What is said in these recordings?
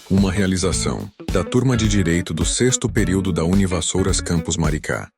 Uma realização da turma de Direito do 6º período da Univassouras Campus Maricá.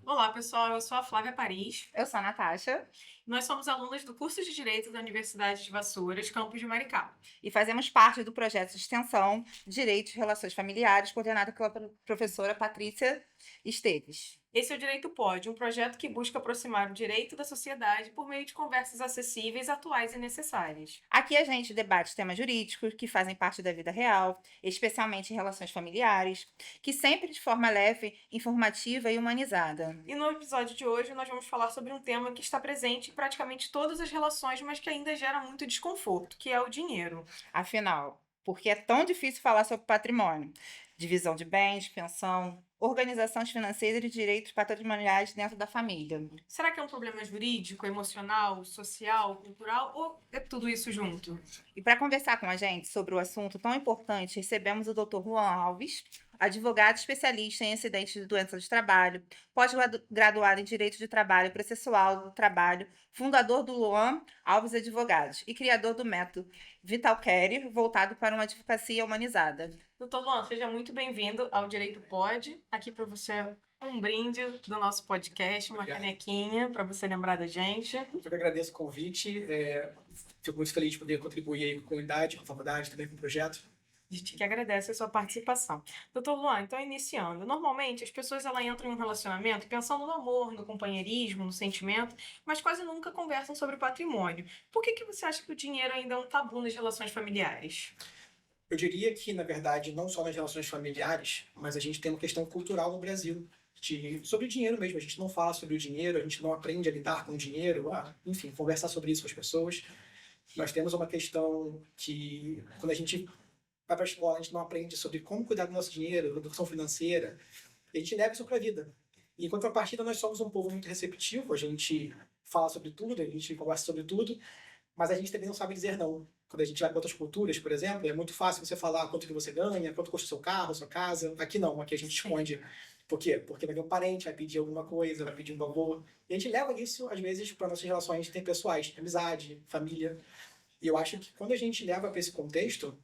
Olá, pessoal. Eu sou a Flávia Paris. Eu sou a Natasha. Nós somos alunas do curso de Direito da Universidade de Vassouras, campus de Maricá. E fazemos parte do projeto de extensão Direito e Relações Familiares, coordenado pela professora Patrícia Esteves. Esse é o Direito Pode, um projeto que busca aproximar o direito da sociedade por meio de conversas acessíveis, atuais e necessárias. Aqui a gente debate temas jurídicos que fazem parte da vida real, especialmente em relações familiares, que sempre de forma leve, informativa e humanizada. E no episódio de hoje nós vamos falar sobre um tema que está presente em praticamente todas as relações, mas que ainda gera muito desconforto, que é o dinheiro. Afinal, por que é tão difícil falar sobre patrimônio? Divisão de bens, pensão, organizações financeiras e direitos patrimoniais dentro da família. Será que é um problema jurídico, emocional, social, cultural ou é tudo isso junto? E para conversar com a gente sobre o assunto tão importante, recebemos o Dr. Juan Alves, advogado especialista em acidentes de doença de trabalho, pós-graduado em Direito de Trabalho Processual do Trabalho, fundador do Luan Alves Advogados e criador do método Vitalcare, voltado para uma advocacia humanizada. Doutor Luan, seja muito bem-vindo ao Direito Pode. Aqui para você um brinde do nosso podcast, uma canequinha para você lembrar da gente. Eu que agradeço o convite. Fico muito feliz de poder contribuir aí com a comunidade, com a faculdade, também com o projeto. A gente que agradece a sua participação. Doutor Luan, então iniciando. Normalmente as pessoas entram em um relacionamento pensando no amor, no companheirismo, no sentimento, mas quase nunca conversam sobre patrimônio. Por que você acha que o dinheiro ainda é um tabu nas relações familiares? Eu diria que, na verdade, não só nas relações familiares, mas a gente tem uma questão cultural no Brasil, sobre dinheiro mesmo. A gente não fala sobre o dinheiro, a gente não aprende a lidar com o dinheiro, enfim, conversar sobre isso com as pessoas. Nós temos uma questão que, quando a gente vai para a escola, a gente não aprende sobre como cuidar do nosso dinheiro, educação financeira, e a gente leva isso para a vida. E, em contrapartida, nós somos um povo muito receptivo, a gente fala sobre tudo, a gente conversa sobre tudo, mas a gente também não sabe dizer não. Quando a gente vai para outras culturas, por exemplo, é muito fácil você falar quanto que você ganha, quanto custa o seu carro, a sua casa. Aqui não, aqui a gente esconde. Por quê? Porque vai vir um parente, vai pedir alguma coisa, vai pedir um favor. E a gente leva isso, às vezes, para nossas relações interpessoais, amizade, família. E eu acho que quando a gente leva para esse contexto,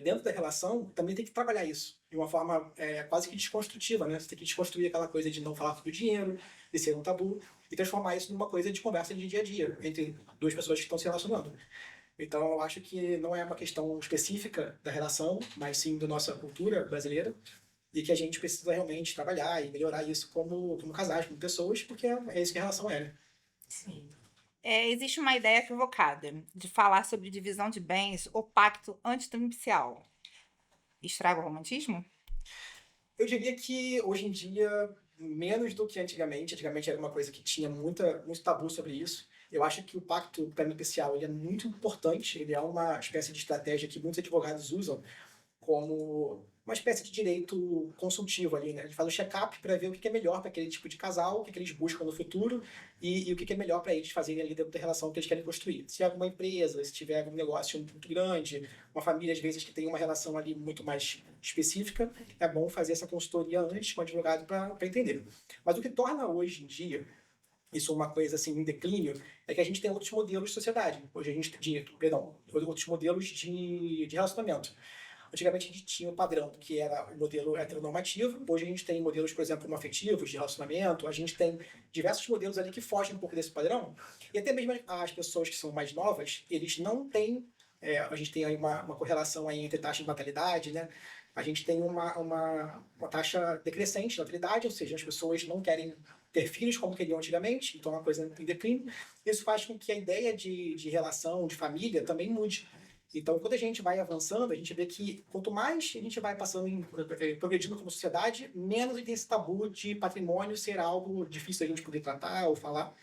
dentro da relação, também tem que trabalhar isso de uma forma quase que desconstrutiva, né? Você tem que desconstruir aquela coisa de não falar sobre o dinheiro, de ser um tabu, e transformar isso numa coisa de conversa de dia a dia, entre duas pessoas que estão se relacionando. Então, eu acho que não é uma questão específica da relação, mas sim da nossa cultura brasileira, e que a gente precisa realmente trabalhar e melhorar isso como casais, como pessoas, porque é isso que a relação é, né? Sim. Existe uma ideia equivocada de falar sobre divisão de bens ou pacto antinupcial. Estraga o romantismo? Eu diria que, hoje em dia, menos do que antigamente. Antigamente era uma coisa que tinha muito tabu sobre isso. Eu acho que o pacto pré-nupcial ele é muito importante, ele é uma espécie de estratégia que muitos advogados usam como uma espécie de direito consultivo ali, né? Ele faz o check-up para ver o que é melhor para aquele tipo de casal, o que eles buscam no futuro e o que é melhor para eles fazerem ali dentro da relação que eles querem construir. Se tiver alguma empresa, se tiver algum negócio muito grande, uma família às vezes que tem uma relação ali muito mais específica, é bom fazer essa consultoria antes com o advogado para entender. Mas o que torna hoje em dia isso uma coisa assim em declínio, é que a gente tem outros modelos de sociedade. Hoje a gente tem, outros modelos de relacionamento. Antigamente a gente tinha o padrão, que era o modelo heteronormativo. Hoje a gente tem modelos, por exemplo, homoafetivos, de relacionamento. A gente tem diversos modelos ali que fogem um pouco desse padrão. E até mesmo as pessoas que são mais novas, eles não têm... a gente tem aí uma correlação aí entre taxa de natalidade, né? A gente tem uma taxa decrescente de natalidade, ou seja, as pessoas não querem ter filhos como queriam antigamente, então é uma coisa em declínio. Isso faz com que a ideia de relação, de família, também mude. Então, quando a gente vai avançando, a gente vê que quanto mais a gente vai progredindo como sociedade, menos tem esse tabu de patrimônio ser algo difícil da gente poder tratar ou falar.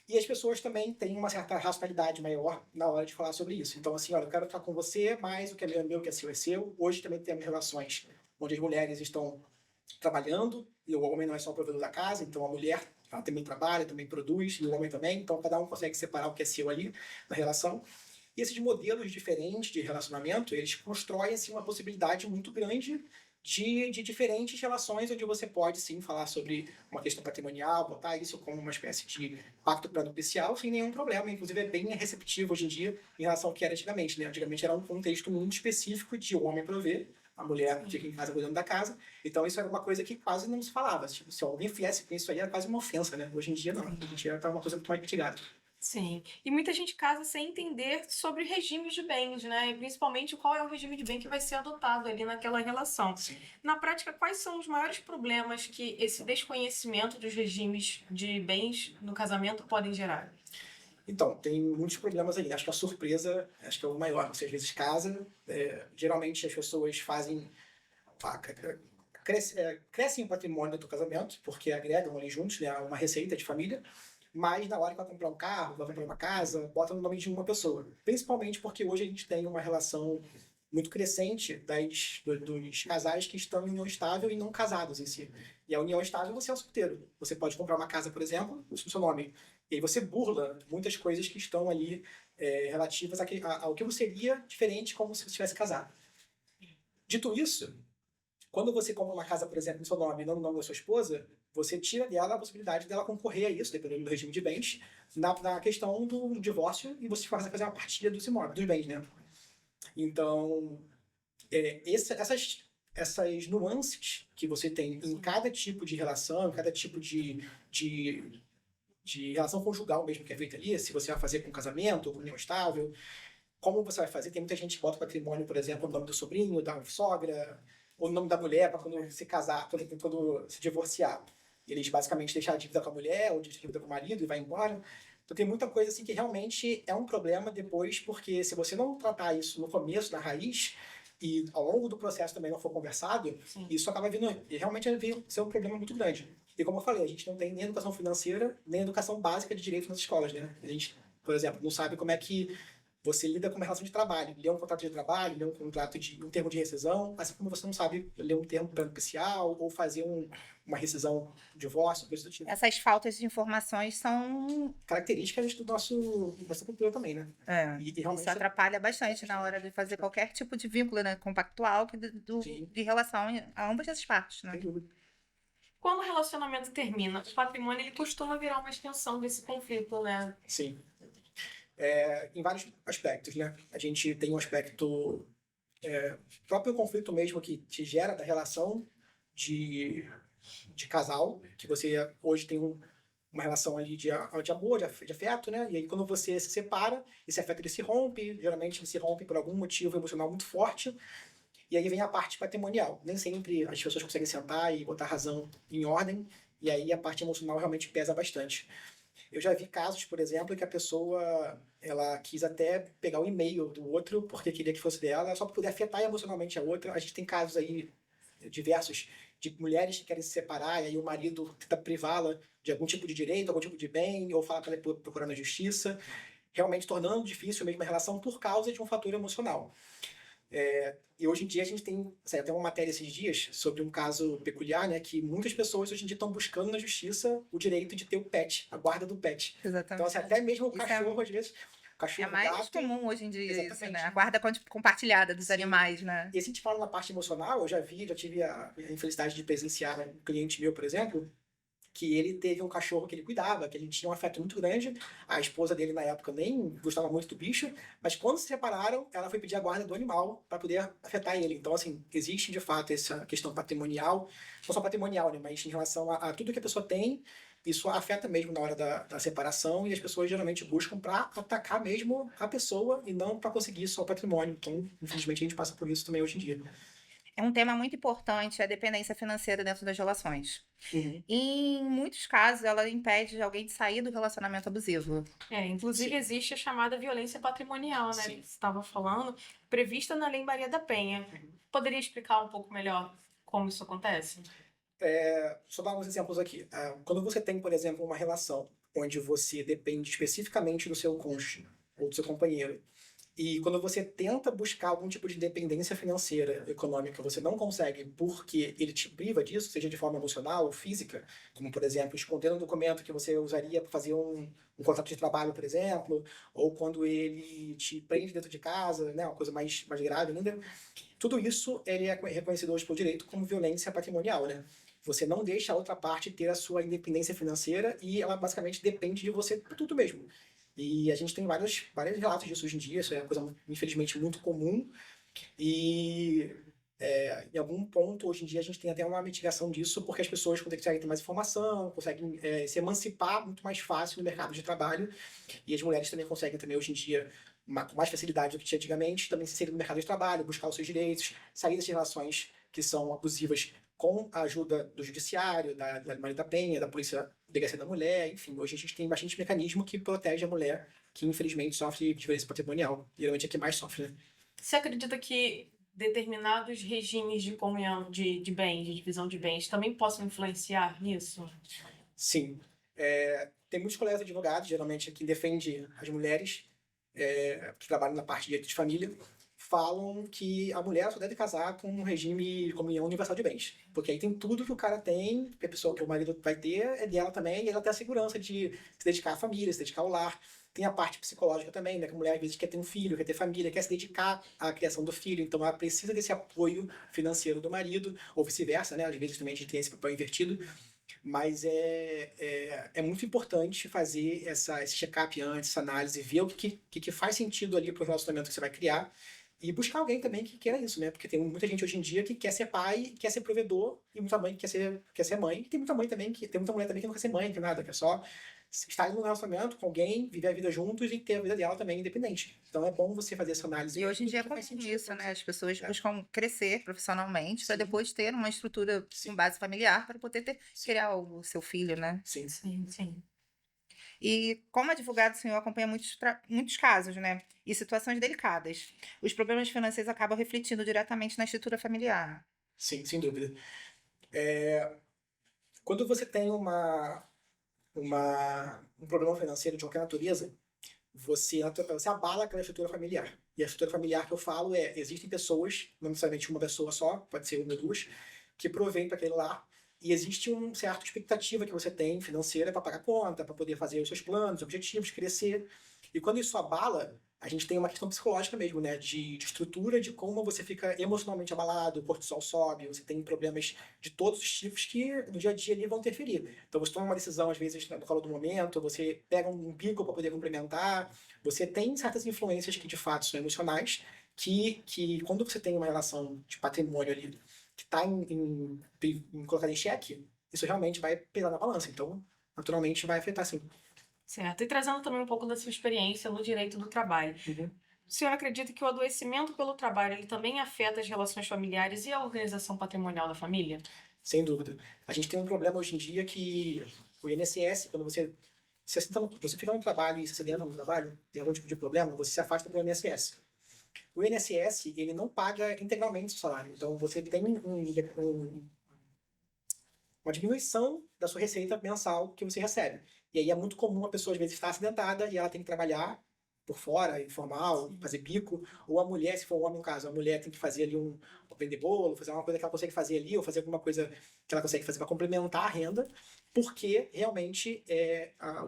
E as pessoas também têm uma certa racionalidade maior na hora de falar sobre isso. Então, assim, olha, eu quero estar com você, mas o que é meu, o que é seu, é seu. Hoje também temos relações onde as mulheres estão trabalhando e o homem não é só o provedor da casa, então a mulher ela também trabalha, também produz, e o homem também. Então, cada um consegue separar o que é seu ali na relação. E esses modelos diferentes de relacionamento, eles constroem assim, uma possibilidade muito grande de diferentes relações onde você pode, sim, falar sobre uma questão patrimonial, botar isso como uma espécie de pacto pré-nupcial sem nenhum problema. Inclusive, é bem receptivo hoje em dia em relação ao que era antigamente, né? Antigamente era um contexto muito específico de o homem prover, a mulher fica em casa cuidando da casa. Então, isso era uma coisa que quase não se falava. Tipo, se alguém viesse com isso aí, era quase uma ofensa, né? Hoje em dia, não. Hoje em dia tá uma coisa muito mais mitigada. Sim. E muita gente casa sem entender sobre regimes de bens, né? E principalmente qual é o regime de bem que vai ser adotado ali naquela relação. Sim. Na prática, quais são os maiores problemas que esse desconhecimento dos regimes de bens no casamento podem gerar? Então, tem muitos problemas aí. Acho que a surpresa, acho que é o maior. Você às vezes casa, geralmente as pessoas fazem, crescem o patrimônio do casamento, porque agregam ali juntos, né, uma receita de família, mas na hora que vai comprar um carro, vai comprar uma casa, bota no nome de uma pessoa. Principalmente porque hoje a gente tem uma relação muito crescente dos casais que estão em união estável e não casados em si. E a união estável, você é um solteiro. Você pode comprar uma casa, por exemplo, no seu nome. E aí você burla muitas coisas que estão ali relativas ao que você seria diferente como se você tivesse casado. Dito isso, quando você compra uma casa, por exemplo, no seu nome e não no nome da sua esposa, você tira dela a possibilidade dela concorrer a isso, dependendo do regime de bens, na questão do divórcio, e você começa a fazer uma partilha dos imóveis, dos bens, né? Então, essas nuances que você tem em cada tipo de relação, em cada tipo de relação conjugal mesmo que é feita ali, se você vai fazer com casamento ou com união estável, como você vai fazer. Tem muita gente que bota patrimônio, por exemplo, no nome do sobrinho, da sogra, ou no nome da mulher, para quando se casar, quando se divorciar. Eles basicamente deixam a dívida com a mulher, ou deixam a dívida com o marido e vai embora. Então tem muita coisa assim que realmente é um problema depois, porque se você não tratar isso no começo, na raiz, e ao longo do processo também não for conversado, Sim. isso acaba vindo, e realmente vem ser um problema muito grande. E como eu falei, a gente não tem nem educação financeira, nem educação básica de direito nas escolas, né? A gente, por exemplo, não sabe como é que você lida com uma relação de trabalho, ler um contrato de trabalho, ler um termo de rescisão, assim como você não sabe ler um termo pré-nupcial ou fazer uma rescisão, um divórcio, coisa do tipo. Essas faltas de informações são. Características do nossa cultura também, né? E realmente Isso atrapalha bastante na hora de fazer qualquer tipo de vínculo, né, compactual de relação a ambas as partes, né? sem dúvida. Quando o relacionamento termina, o patrimônio ele costuma virar uma extensão desse conflito, né? Sim. Em vários aspectos, né? A gente tem um aspecto próprio conflito mesmo que te gera da relação de casal, que você hoje tem uma relação ali de amor, de afeto, né? E aí quando você se separa, esse afeto ele se rompe, geralmente ele se rompe por algum motivo emocional muito forte, e aí vem a parte patrimonial. Nem sempre as pessoas conseguem sentar e botar a razão em ordem, e aí a parte emocional realmente pesa bastante. Eu já vi casos, por exemplo, que a pessoa ela quis até pegar o e-mail do outro porque queria que fosse dela, só para poder afetar emocionalmente a outra. A gente tem casos aí diversos de mulheres que querem se separar e aí o marido tenta privá-la de algum tipo de direito, algum tipo de bem, ou fala para ela procurar na justiça, realmente tornando difícil mesmo a relação por causa de um fator emocional. E hoje em dia a gente tem até uma matéria esses dias sobre um caso peculiar, né, que muitas pessoas hoje em dia estão buscando na justiça o direito de ter o pet, a guarda do pet. Exatamente. Então, assim, até mesmo o Isso cachorro, às vezes, o cachorro, é mais gato, comum hoje em dia isso, exatamente, né? A guarda compartilhada dos Sim. animais, né? E se a gente fala na parte emocional, eu já tive a infelicidade de presenciar um cliente meu, por exemplo, que ele teve um cachorro que ele cuidava, que ele tinha um afeto muito grande. A esposa dele, na época, nem gostava muito do bicho, mas quando se separaram, ela foi pedir a guarda do animal para poder afetar ele. Então, assim, existe, de fato, essa questão patrimonial, não só patrimonial, né, mas em relação a tudo que a pessoa tem, isso afeta mesmo na hora da separação, e as pessoas geralmente buscam para atacar mesmo a pessoa e não para conseguir só o patrimônio. Então, infelizmente, a gente passa por isso também hoje em dia. É um tema muito importante, a dependência financeira dentro das relações. Uhum. Em muitos casos, ela impede alguém de sair do relacionamento abusivo. Inclusive Sim. existe a chamada violência patrimonial, né? Sim. Que você estava falando, prevista na Lei Maria da Penha. Poderia explicar um pouco melhor como isso acontece? Só dar alguns exemplos aqui. Quando você tem, por exemplo, uma relação onde você depende especificamente do seu cônjuge ou do seu companheiro, E quando você tenta buscar algum tipo de independência financeira, econômica, você não consegue porque ele te priva disso, seja de forma emocional ou física, como, por exemplo, esconder um documento que você usaria para fazer um contrato de trabalho, por exemplo, ou quando ele te prende dentro de casa, né, uma coisa mais grave ainda. Tudo isso ele é reconhecido hoje pelo direito como violência patrimonial, né? Você não deixa a outra parte ter a sua independência financeira e ela basicamente depende de você por tudo mesmo. E a gente tem vários relatos disso hoje em dia, isso é uma coisa, infelizmente, muito comum. E em algum ponto, hoje em dia, a gente tem até uma mitigação disso, porque as pessoas conseguem ter mais informação, conseguem se emancipar muito mais fácil no mercado de trabalho. E as mulheres também conseguem, também, hoje em dia, com mais facilidade do que tinha antigamente, também se inserir no mercado de trabalho, buscar os seus direitos, sair dessas relações que são abusivas com a ajuda do judiciário, da Maria da Penha, da Polícia Delegacia da Mulher, enfim, hoje a gente tem bastante mecanismo que protege a mulher que infelizmente sofre de violência patrimonial. Geralmente é que mais sofre, né? Você acredita que determinados regimes de comunhão de bens, de divisão de bens, também possam influenciar nisso? Sim. Tem muitos colegas advogados, geralmente, que defendem as mulheres que trabalham na parte de direito de família, falam que a mulher só deve casar com um regime de comunhão universal de bens. Porque aí tem tudo que o cara tem, que a pessoa, que o marido vai ter, é dela também, e ela tem a segurança de se dedicar à família, se dedicar ao lar. Tem a parte psicológica também, né? Que a mulher às vezes quer ter um filho, quer ter família, quer se dedicar à criação do filho, então ela precisa desse apoio financeiro do marido, ou vice-versa, né? Às vezes também a gente tem esse papel invertido. Mas é muito importante fazer esse check-up antes, essa análise, ver o que faz sentido ali para o relacionamento que você vai criar e buscar alguém também que queira isso, né? Porque tem muita gente hoje em dia que quer ser pai, quer ser provedor, e muita mãe que quer ser mãe. E tem muita mãe também tem muita mulher também que não quer ser mãe, que nada, quer só estar em um relacionamento com alguém, viver a vida juntos e ter a vida dela também independente. Então é bom você fazer essa análise. E hoje em dia é que faz comum sentido isso, pra né? você. As pessoas buscam crescer profissionalmente para Sim. depois ter uma estrutura Sim. com base familiar para poder Sim. criar o seu filho, né? Sim. Sim. E como advogado, o senhor acompanha muitos casos, né? E situações delicadas. Os problemas financeiros acabam refletindo diretamente na estrutura familiar. Sim, sem dúvida. Quando você tem um problema financeiro de qualquer natureza, você abala aquela estrutura familiar. E a estrutura familiar que eu falo existem pessoas, não necessariamente uma pessoa só, pode ser uma ou duas, que provém para aquele lar. E existe uma certa expectativa que você tem financeira para pagar conta, para poder fazer os seus planos, objetivos, crescer. E quando isso abala, a gente tem uma questão psicológica mesmo, né? De estrutura, de como você fica emocionalmente abalado, o cortisol sobe, você tem problemas de todos os tipos que no dia a dia ali vão interferir. Então você toma uma decisão, às vezes, no calor do momento, você pega um pico para poder complementar, você tem certas influências que de fato são emocionais, que quando você tem uma relação de patrimônio ali que está colocada em xeque, isso realmente vai pesar na balança. Então, naturalmente, vai afetar sim. Certo. E trazendo também um pouco da sua experiência no direito do trabalho. Uhum. O senhor acredita que o adoecimento pelo trabalho ele também afeta as relações familiares e a organização patrimonial da família? Sem dúvida. A gente tem um problema hoje em dia que o INSS, quando você fica no trabalho e se acidenta no trabalho, tem algum tipo de problema, você se afasta do INSS. O INSS, ele não paga integralmente o salário. Então, você tem uma diminuição da sua receita mensal que você recebe. E aí é muito comum a pessoa, às vezes, estar acidentada e ela tem que trabalhar por fora, informal, fazer bico. Ou a mulher, se for um homem, no caso, a mulher tem que fazer ali vender bolo, fazer uma coisa que ela consegue fazer ali, ou fazer alguma coisa que ela consegue fazer para complementar a renda, porque realmente,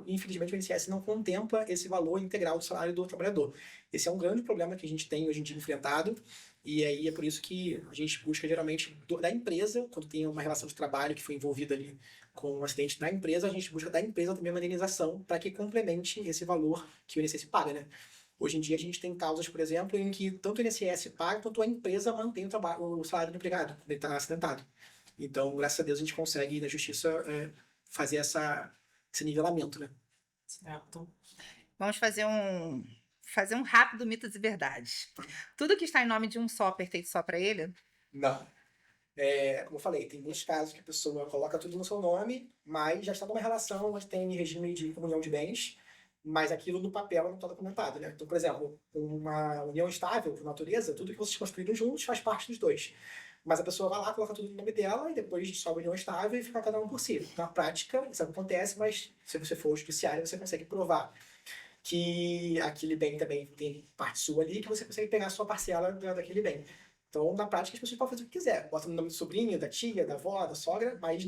infelizmente, o INSS não contempla esse valor integral do salário do trabalhador. Esse é um grande problema que a gente tem hoje em dia enfrentado, e aí é por isso que a gente busca geralmente da empresa, quando tem uma relação de trabalho que foi envolvida ali com um acidente da empresa, a gente busca da empresa também uma indenização para que complemente esse valor que o INSS paga, né? Hoje em dia a gente tem causas, por exemplo, em que tanto o INSS paga, quanto a empresa mantém o salário do empregado, quando ele está acidentado. Então, graças a Deus, a gente consegue, na justiça, fazer esse nivelamento, né? Certo. Vamos fazer um rápido mitos e verdades. Tudo que está em nome de um só pertence só para ele? Não. Como eu falei, tem muitos casos que a pessoa coloca tudo no seu nome, mas já está numa relação, mas tem regime de comunhão de bens, mas aquilo no papel não está documentado, né? Então, por exemplo, uma união estável, por natureza, tudo que vocês construíram juntos faz parte dos dois. Mas a pessoa vai lá, coloca tudo no nome dela e depois dissolve a união estável e fica cada um por si. Na prática, isso acontece, mas se você for ao judiciário, você consegue provar. que aquele bem também tem parte sua ali, que você consegue pegar a sua parcela daquele bem. Então, na prática, as pessoas podem fazer o que quiser. Bota no nome do sobrinho, da tia, da avó, da sogra, mas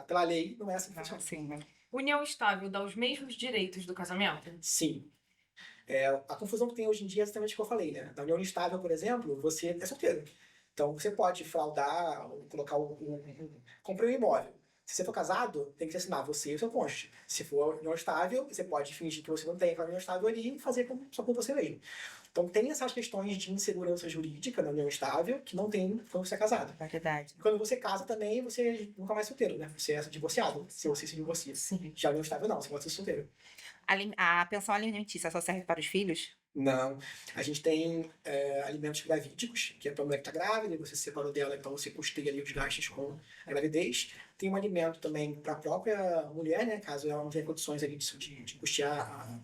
pela lei não é assim que funciona. Sim, né? União estável dá os mesmos direitos do casamento? Sim. A confusão que tem hoje em dia é exatamente o que eu falei, né? Na união estável, por exemplo, você é solteiro. Então, você pode fraudar, ou colocar comprei um imóvel. Se você for casado, tem que assinar você e o seu cônjuge. Se for união estável, você pode fingir que você não tem aquela união estável ali e fazer só com você mesmo. Então, tem essas questões de insegurança jurídica na união estável que não tem quando você é casado. Verdade. E quando você casa também, você nunca mais é solteiro, né? Você é divorciado, se você se divorcia. Sim. Já união estável, não. Você pode ser solteiro. A pensão alimentícia só serve para os filhos? Não. A gente tem alimentos gravídicos, que é para a mulher que está grávida, e você se separou dela, então você custeia ali os gastos com a gravidez. Tem um alimento também para a própria mulher, né? Caso ela não tenha condições ali de custear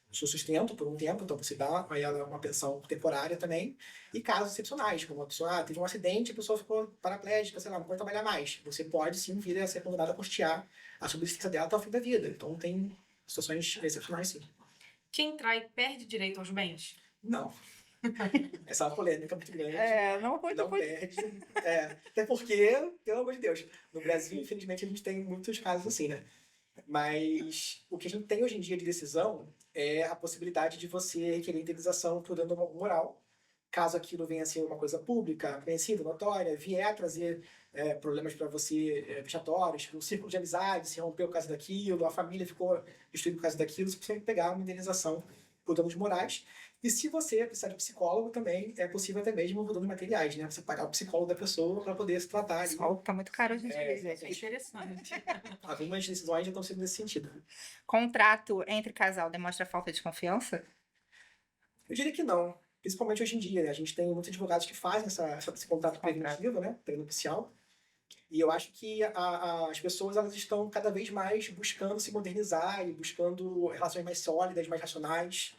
o seu sustento por um tempo, então você dá a ela uma pensão temporária também. E casos excepcionais, como uma pessoa teve um acidente, a pessoa ficou paraplégica, sei lá, não pode trabalhar mais. Você pode sim vir a ser condenado a custear a subsistência dela até o fim da vida. Então tem situações excepcionais, sim. Quem trai perde direito aos bens? Não. Essa é uma polêmica muito grande. Não foi Não perde. Até porque, pelo amor de Deus, no Brasil, infelizmente, a gente tem muitos casos assim, né? Mas o que a gente tem hoje em dia de decisão é a possibilidade de você requerer indenização por dano moral, caso aquilo venha a ser uma coisa pública, conhecida, notória, vier a trazer problemas para você vexatórios, o círculo de amizade se rompeu por causa daquilo, a família ficou destruída por causa daquilo, você consegue pegar uma indenização por danos morais. E se você precisar de psicólogo também, é possível até mesmo por danos materiais, né? Você pagar o psicólogo da pessoa para poder se tratar. O psicólogo tá muito caro hoje em dia, gente. É interessante. Algumas decisões já estão sendo nesse sentido. Contrato entre casal demonstra falta de confiança? Eu diria que não. Principalmente hoje em dia, né? A gente tem muitos advogados que fazem esse contato preventivo, né? Prenupcial. E eu acho que as pessoas elas estão cada vez mais buscando se modernizar e buscando relações mais sólidas, mais racionais.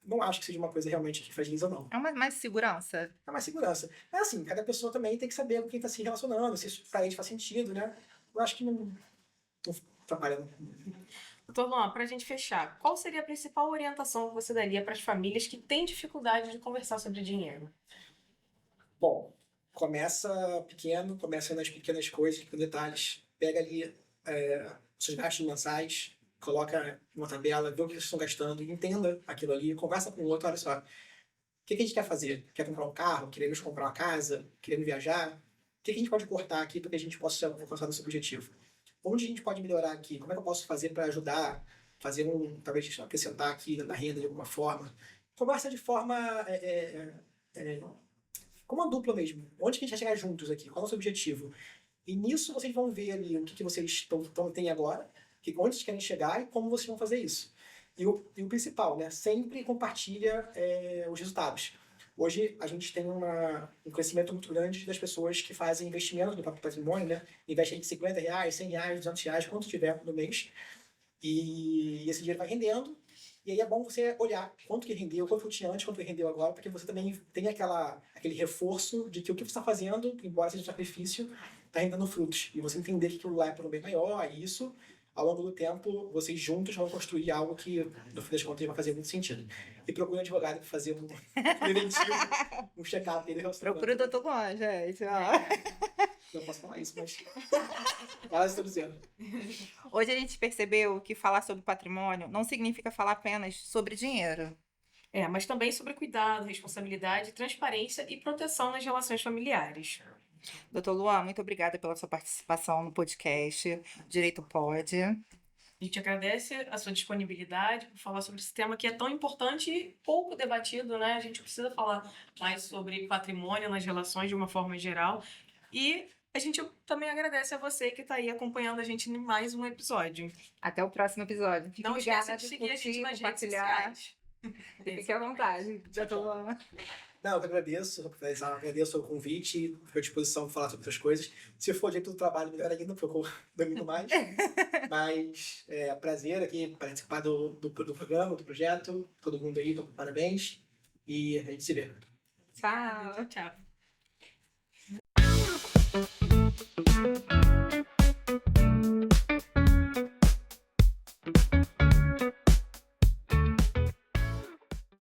Não acho que seja uma coisa realmente que fragiliza, não. É mais segurança? É mais segurança. Mas assim, cada pessoa também tem que saber com quem está se relacionando, se isso para eles faz sentido, né? Eu acho que não trabalha. Doutor Luan, para a gente fechar, qual seria a principal orientação que você daria para as famílias que têm dificuldade de conversar sobre dinheiro? Bom, começa pequeno, começa nas pequenas coisas, pequenos detalhes. Pega ali seus gastos mensais, coloca uma tabela, vê o que vocês estão gastando, entenda aquilo ali, conversa com o outro, olha só, o que a gente quer fazer? Quer comprar um carro? Queremos comprar uma casa? Queremos viajar? O que a gente pode cortar aqui para que a gente possa alcançar nosso objetivo? Onde a gente pode melhorar aqui? Como é que eu posso fazer para ajudar? Talvez acrescentar aqui na renda de alguma forma? Conversa de forma como uma dupla mesmo. Onde que a gente vai chegar juntos aqui? Qual é o nosso objetivo? E nisso vocês vão ver ali o que vocês têm agora, onde vocês querem chegar e como vocês vão fazer isso. E o principal, né? Sempre compartilha os resultados. Hoje a gente tem um crescimento muito grande das pessoas que fazem investimento no próprio patrimônio, né? Investem de R$50, R$100, R$200, quanto tiver no mês. E esse dinheiro vai rendendo. E aí é bom você olhar quanto que rendeu, quanto que tinha antes, quanto que rendeu agora, porque você também tem aquele reforço de que o que você está fazendo, embora seja um sacrifício, está rendendo frutos. E você entender que aquilo lá é para um bem maior, e isso, ao longo do tempo, vocês juntos vão construir algo que, no fim das contas, vai fazer muito sentido. E procure um advogado para fazer um preventivo, um check-up dele. Procura o Dr. Luan, gente. Não posso falar isso, mas elas estão dizendo. Hoje a gente percebeu que falar sobre patrimônio não significa falar apenas sobre dinheiro. Mas também sobre cuidado, responsabilidade, transparência e proteção nas relações familiares. Dr. Luan, muito obrigada pela sua participação no podcast Direito Pode. A gente agradece a sua disponibilidade para falar sobre esse tema que é tão importante e pouco debatido, né? A gente precisa falar mais sobre patrimônio nas relações de uma forma geral. E a gente também agradece a você que está aí acompanhando a gente em mais um episódio. Até o próximo episódio. Fique Não ligada, esqueça de seguir a gente curtir, nas redes compartilhar. sociais. Fique à vontade. Dr. Luan. Não, eu que agradeço o convite, fico à disposição para falar sobre outras coisas. Se for jeito do trabalho, melhor ainda, porque eu domino mais. Mas é prazer aqui participar do programa, do projeto. Todo mundo aí, parabéns. E a gente se vê. Tchau. Tchau.